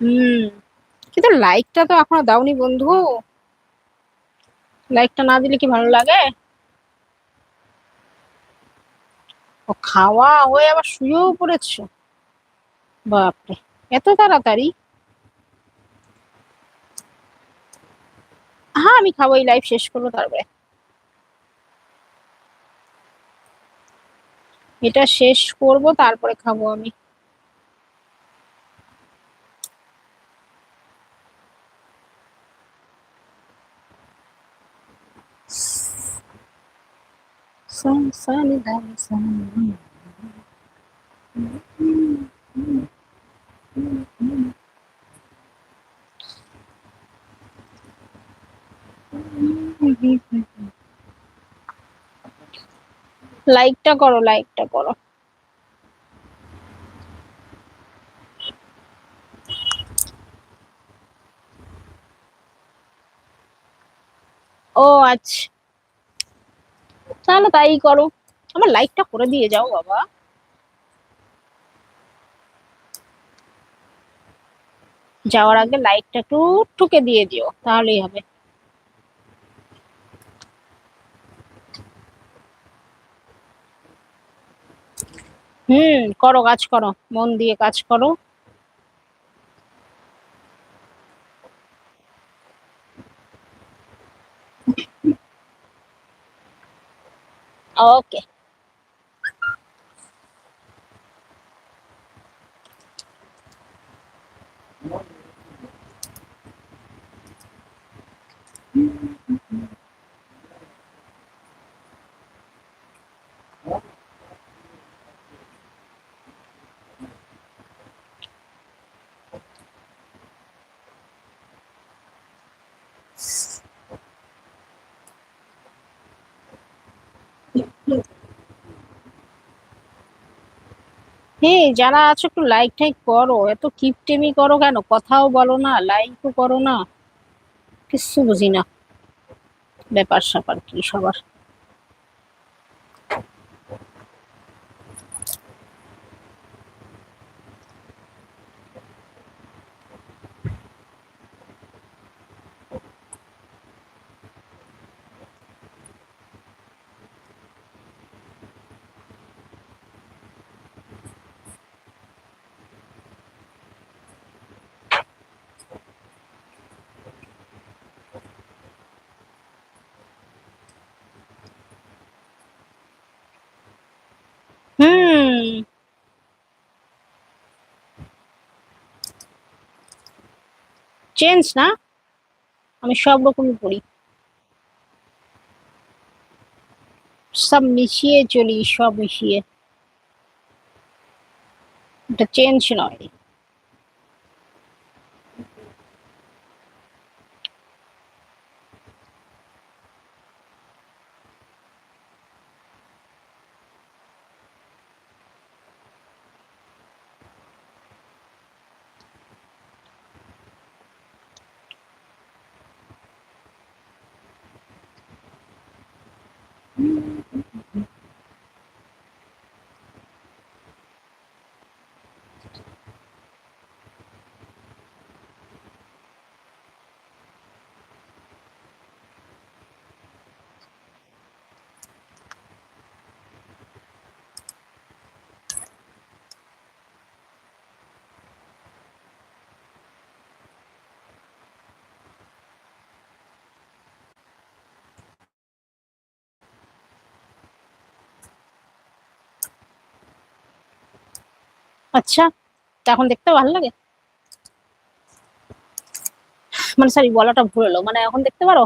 হুম। কিন্তু লাইকটা তো এখনো দাওনি বন্ধু। লাইকটা না দিলে কি ভালো লাগে? ও খাওয়া হয়ে আবার শুয়েও পড়েছো? বাপরে, এত তাড়াতাড়ি? হ্যাঁ, আমি খাবো, এই লাইভ শেষ করবো তারপরে। এটা শেষ করব তারপরে খাবো আমি। লাইকটা করো, লাইকটা করো। ও আচ্ছা, তাহলে তাই করো। আমার লাইকটা করে দিয়ে যাও বাবা। যাওয়ার আগে লাইকটা একটু ঠুকে দিয়ে দিও, তাহলেই হবে। করো, কাজ করো, মন দিয়ে কাজ করো। ওকে। হ্যাঁ, যারা আছো একটু লাইক টাইক করো, এত কিপটেমি করো কেন? কথাও বলো না, লাইকও করো না। কিচ্ছু বুঝি না ব্যাপার স্যাপার কি সবার। হুম। চেঞ্জ না, আমি সব রকমই পড়ি, সব মিশিয়ে চলি, সব মিশিয়ে। এটা চেঞ্জ নয়। আচ্ছা, তা এখন দেখতে ভালো লাগে? মানে সরি, বলাটা ভুল হলো, মানে এখন দেখতে পারো?